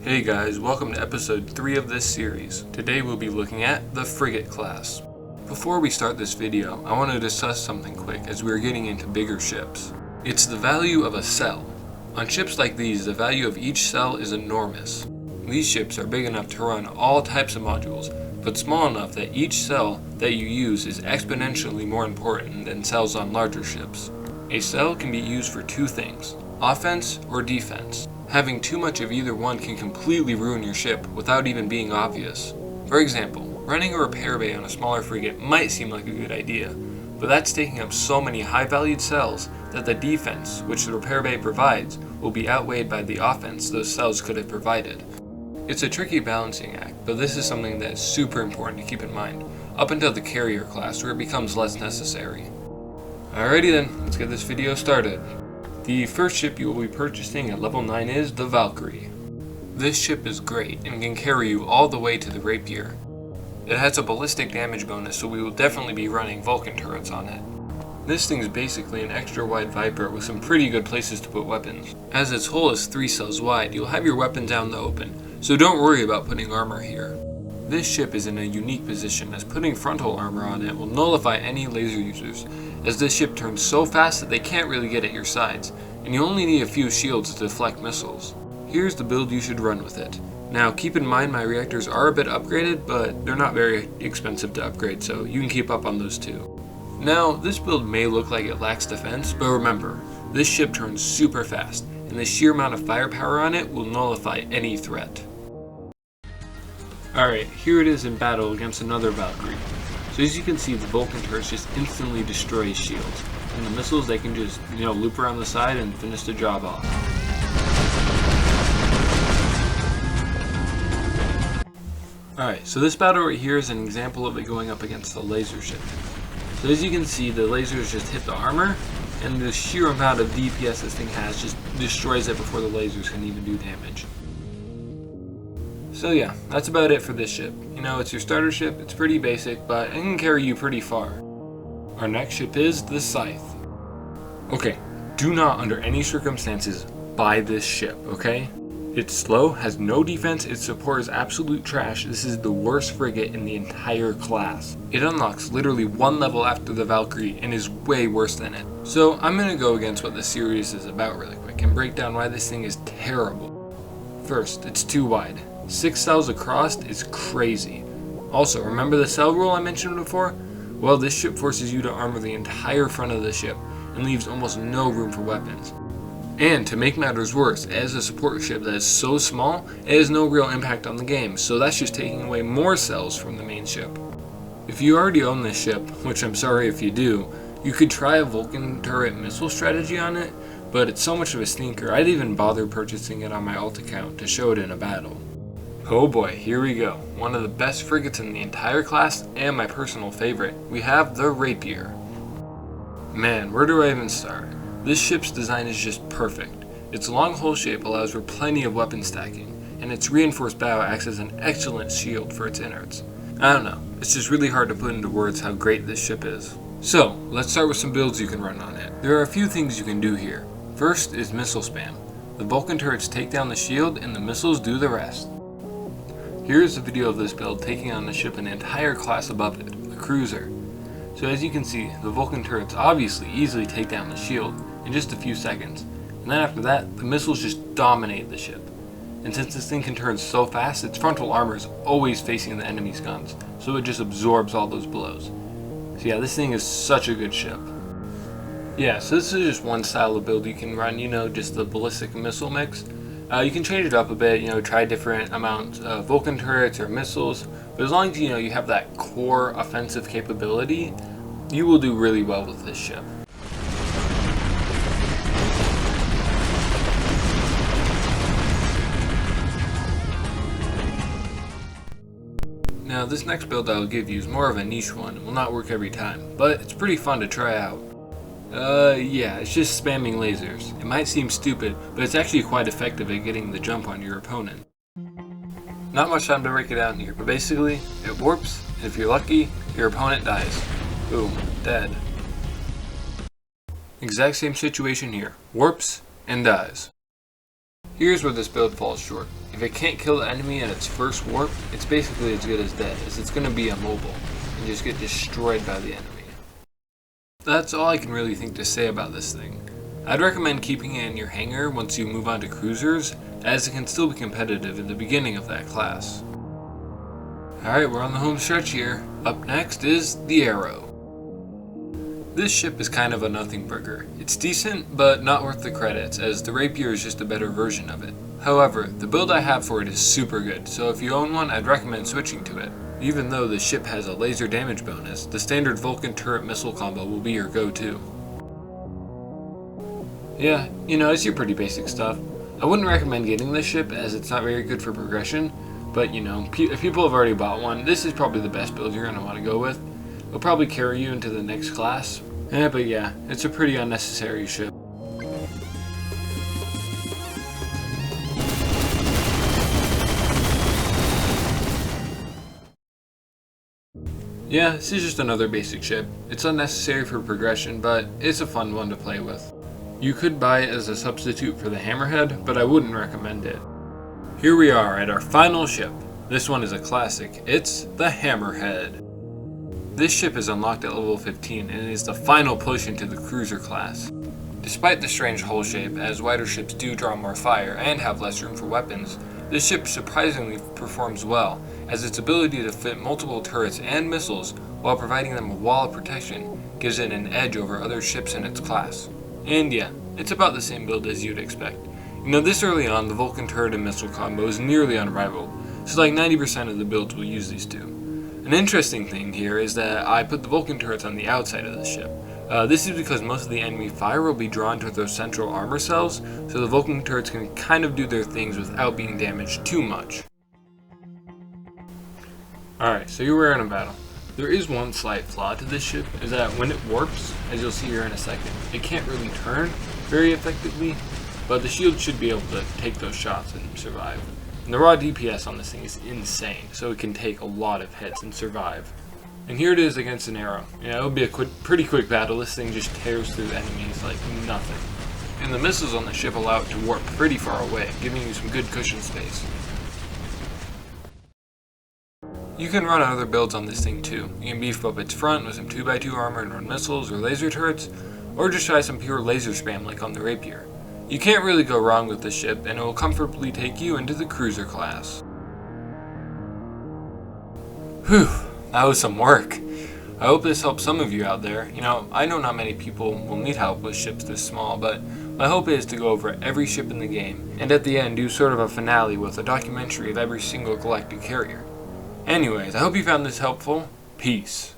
Hey guys, welcome to episode 3 of this series. Today we'll be looking at the Frigate class. Before we start this video, I want to discuss something quick as we are getting into bigger ships. It's the value of a cell. On ships like these, the value of each cell is enormous. These ships are big enough to run all types of modules, but small enough that each cell that you use is exponentially more important than cells on larger ships. A cell can be used for two things: offense or defense. Having too much of either one can completely ruin your ship without even being obvious. For example, running a repair bay on a smaller frigate might seem like a good idea, but that's taking up so many high-valued cells that the defense, which the repair bay provides, will be outweighed by the offense those cells could have provided. It's a tricky balancing act, but this is something that is super important to keep in mind, up until the carrier class where it becomes less necessary. Alrighty then, let's get this video started. The first ship you will be purchasing at level 9 is the Valkyrie. This ship is great and can carry you all the way to the Rapier. It has a ballistic damage bonus, so we will definitely be running Vulcan turrets on it. This thing is basically an extra wide Viper with some pretty good places to put weapons. As its hull is 3 cells wide, you'll have your weapons out in the open, so don't worry about putting armor here. This ship is in a unique position as putting frontal armor on it will nullify any laser users, as this ship turns so fast that they can't really get at your sides, and you only need a few shields to deflect missiles. Here's the build you should run with it. Now keep in mind my reactors are a bit upgraded, but they're not very expensive to upgrade, so you can keep up on those too. Now this build may look like it lacks defense, but remember, this ship turns super fast, and the sheer amount of firepower on it will nullify any threat. Alright, here it is in battle against another Valkyrie. So as you can see, the Vulcan turrets just instantly destroy shields, and the missiles they can just, loop around the side and finish the job off. Alright, so this battle right here is an example of it going up against the laser ship. So as you can see, the lasers just hit the armor, and the sheer amount of DPS this thing has just destroys it before the lasers can even do damage. So yeah, that's about it for this ship. It's your starter ship, it's pretty basic, but it can carry you pretty far. Our next ship is the Scythe. Okay, do not under any circumstances buy this ship, okay? It's slow, has no defense, its support is absolute trash. This is the worst frigate in the entire class. It unlocks literally one level after the Valkyrie and is way worse than it. So I'm going to go against what the series is about really quick and break down why this thing is terrible. First, it's too wide. 6 cells across is crazy. Also, remember the cell rule I mentioned before? Well, this ship forces you to armor the entire front of the ship and leaves almost no room for weapons. And to make matters worse, as a support ship that is so small, it has no real impact on the game, so that's just taking away more cells from the main ship. If you already own this ship, which I'm sorry if you do, you could try a Vulcan turret missile strategy on it, but it's so much of a stinker I'd even bother purchasing it on my alt account to show it in a battle. Oh boy, here we go. One of the best frigates in the entire class and my personal favorite. We have the Rapier. Man, where do I even start? This ship's design is just perfect. Its long hull shape allows for plenty of weapon stacking, and its reinforced bow acts as an excellent shield for its innards. I don't know, it's just really hard to put into words how great this ship is. So, let's start with some builds you can run on it. There are a few things you can do here. First is missile spam. The Vulcan turrets take down the shield and the missiles do the rest. Here is a video of this build taking on the ship an entire class above it, the cruiser. So as you can see, the Vulcan turrets obviously easily take down the shield in just a few seconds, and then after that, the missiles just dominate the ship. And since this thing can turn so fast, its frontal armor is always facing the enemy's guns, so it just absorbs all those blows. So yeah, this thing is such a good ship. Yeah, so this is just one style of build you can run, just the ballistic missile mix. You can change it up a bit, try different amounts of Vulcan turrets or missiles, but as long as you have that core offensive capability, you will do really well with this ship. Now this next build I'll give you is more of a niche one, it will not work every time, but it's pretty fun to try out. Yeah, it's just spamming lasers. It might seem stupid, but it's actually quite effective at getting the jump on your opponent. Not much time to break it down here, but basically, it warps, and if you're lucky, your opponent dies. Boom, dead. Exact same situation here. Warps and dies. Here's where this build falls short. If it can't kill the enemy at its first warp, it's basically as good as dead, as it's going to be immobile and just get destroyed by the enemy. That's all I can really think to say about this thing. I'd recommend keeping it in your hangar once you move on to cruisers, as it can still be competitive in the beginning of that class. Alright, we're on the home stretch here. Up next is the Arrow. This ship is kind of a nothing burger. It's decent, but not worth the credits, as the Rapier is just a better version of it. However, the build I have for it is super good, so if you own one, I'd recommend switching to it. Even though the ship has a laser damage bonus, the standard Vulcan turret missile combo will be your go-to. Yeah, it's your pretty basic stuff. I wouldn't recommend getting this ship as it's not very good for progression, but if people have already bought one, this is probably the best build you're going to want to go with. It'll probably carry you into the next class. But yeah, it's a pretty unnecessary ship. Yeah, this is just another basic ship. It's unnecessary for progression, but it's a fun one to play with. You could buy it as a substitute for the Hammerhead, but I wouldn't recommend it. Here we are at our final ship. This one is a classic. It's the Hammerhead. This ship is unlocked at level 15 and is the final push into the cruiser class. Despite the strange hull shape, as wider ships do draw more fire and have less room for weapons, this ship surprisingly performs well, as its ability to fit multiple turrets and missiles while providing them a wall of protection gives it an edge over other ships in its class. And yeah, it's about the same build as you'd expect. This early on, the Vulcan turret and missile combo is nearly unrivaled, so like 90% of the builds will use these two. An interesting thing here is that I put the Vulcan turrets on the outside of the ship. This is because most of the enemy fire will be drawn to those central armor cells, so the Vulcan turrets can kind of do their things without being damaged too much. Alright, so you're in a battle. There is one slight flaw to this ship, is that when it warps, as you'll see here in a second, it can't really turn very effectively, but the shield should be able to take those shots and survive. And the raw DPS on this thing is insane, so it can take a lot of hits and survive. And here it is against an Arrow. It'll be a pretty quick battle. This thing just tears through enemies like nothing. And the missiles on the ship allow it to warp pretty far away, giving you some good cushion space. You can run other builds on this thing too. You can beef up its front with some 2x2 armor and run missiles or laser turrets, or just try some pure laser spam like on the Rapier. You can't really go wrong with this ship, and it will comfortably take you into the cruiser class. Whew, that was some work. I hope this helps some of you out there. I know not many people will need help with ships this small, but my hope is to go over every ship in the game, and at the end do sort of a finale with a documentary of every single galactic carrier. Anyways, I hope you found this helpful. Peace.